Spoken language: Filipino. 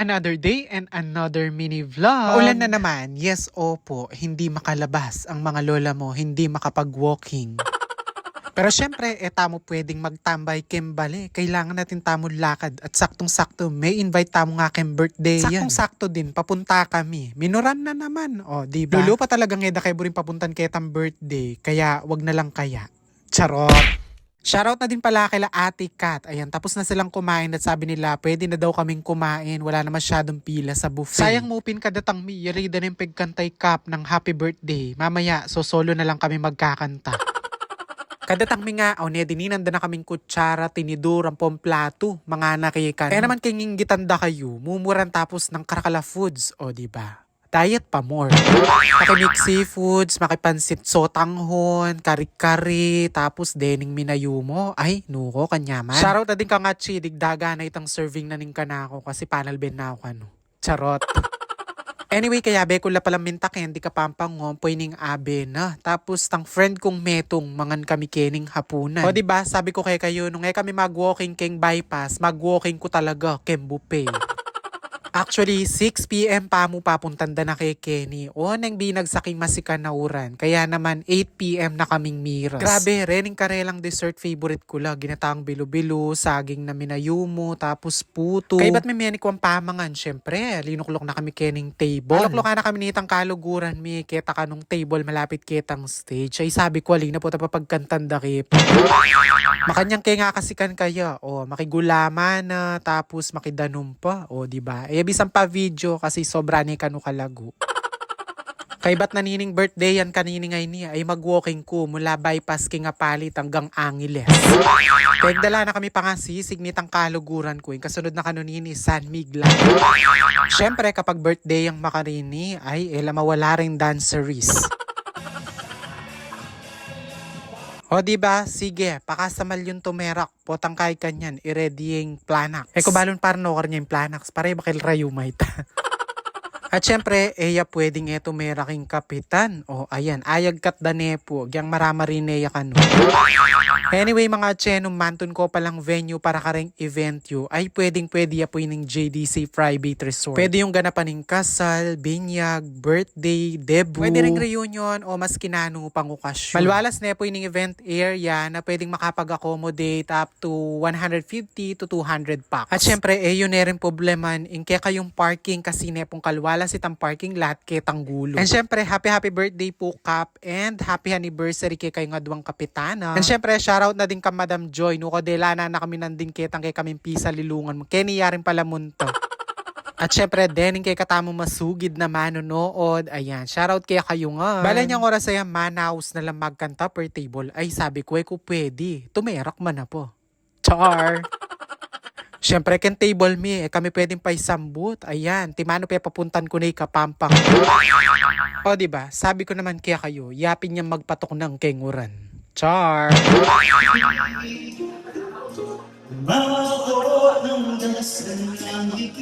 Another day and another mini vlog. Maulan na naman. Yes, opo. Hindi makalabas ang mga lola mo. Hindi makapag-walking. Pero syempre, tamo pwedeng magtambay kembale. Kailangan natin tamo lakad. At saktong-sakto, may invite tamo nga kem birthday yan. Saktong-sakto din, papunta kami. Minuran na naman. O, diba? Lulo pa talagang eda kayo rin papuntan ketang birthday. Kaya, wag na lang kaya. Charot! Shoutout na din pala kila Ate Kat. Ayan, tapos na silang kumain at sabi nila pwede na daw kaming kumain. Wala na masyadong pila sa buffet. Sayang mupin kadatang mi, yari na yung pagkantay cup ng happy birthday. Mamaya, so solo na lang kami magkakanta. Kadatang mi nga, dininanda na kaming kutsara, tinidor, ang pomplato, mga nakikan. Kaya naman kinginggitan da kayo, mumuran tapos ng Karakala Foods, o diba? Diet pa more. Makimix seafoods, makipansit sotanghon, kari-kari, tapos dening minayumo. Ay, nuko, kanyaman. Shoutout na din ka nga, Chi, digdaga na itang serving na ning kanako kasi panel ben na ako ano. Charot. Anyway, kaya bekula palang mintakin, di ka pampangom, pwedeng abe na. Tapos, tang friend kong metong, mangan kami kening hapunan. O diba, sabi ko kayo, nung kami mag-walking keng bypass, mag-walking ko talaga, kem buffet. Actually, 6 PM pa mo papuntanda na kay Kenny. O, nang binag sa king masikanauran. Kaya naman, 8 PM na kaming miras. Grabe, rening karelang dessert favorite ko lang. Ginataang bilo-bilo, saging na minayumo, tapos puto. Kaya ba't may menik ang pamangan? Siyempre, linuklok na kami kening table. Aloklokan na kami nitang kaluguran, mi. Keta ka nung table, malapit ketang stage. Ay sabi ko, alin na po tapapagkantanda kip. Makanyang kaya nga kasikan kaya. O, makigulaman na, tapos makidanom pa. O, diba? Bisan pa video kasi sobra ni kanu kalago. Kay ba't nanining birthday yan kanining niya ay mag-walking ko mula bypass Kingapalit hanggang Angeles. Pagdala na kami pa nga sisig nitang kaluguran ko yung kasunod na kanunini San Miguel. Syempre kapag birthday ang makarini ay mawala rin danceries. O diba? Sige, pakasamal yung tumerak. Potang kay kanyan, i-ready yung planax. Kubalon parno ka niya yung planax. Pare bakil rayumay ta. At syempre, pwedeng meraking kapitan. O ayan, ayag kat danepo. Gyang marama rin kanu. Anyway mga chenum, mantun ko palang venue para kareng event yu. Ay pwede po yung JDC Private Resort. Pwede yung ganapan ng kasal, binyag, birthday, debut. Pwede ring reunion o mas kinano pang okasyon. Malwalas na po yung event area na pwedeng makapag-accommodate up to 150 to 200 packs. At syempre, yun rin probleman in kaya kayong parking kasi nepong kalwalas itang parking lot ketang gulo. And syempre, happy birthday po Kap and happy anniversary kay kayo nga duwang kapitana. And syempre, shoutout na din ka Madam Joy. Nuko delana na kami nanding ketang kay kaming pisa lilungan mo. Kenny yarin pala munto. At syempre, dening kay katamo masugid na manonood. Ayan, shoutout kaya kayo nga. Balay niyang oras ay manaus na lang magkanta per table. Ay sabi ko, ko pwede. Tumerak man na po. Char! Siyempre, ken table me, kami pwedeng pa isambut. Ayan, timano pa papuntan ko na ikapampang. O diba, sabi ko naman kaya kayo, yapin niyang magpatok ng kenguran. Char! Mga ng danas ng langit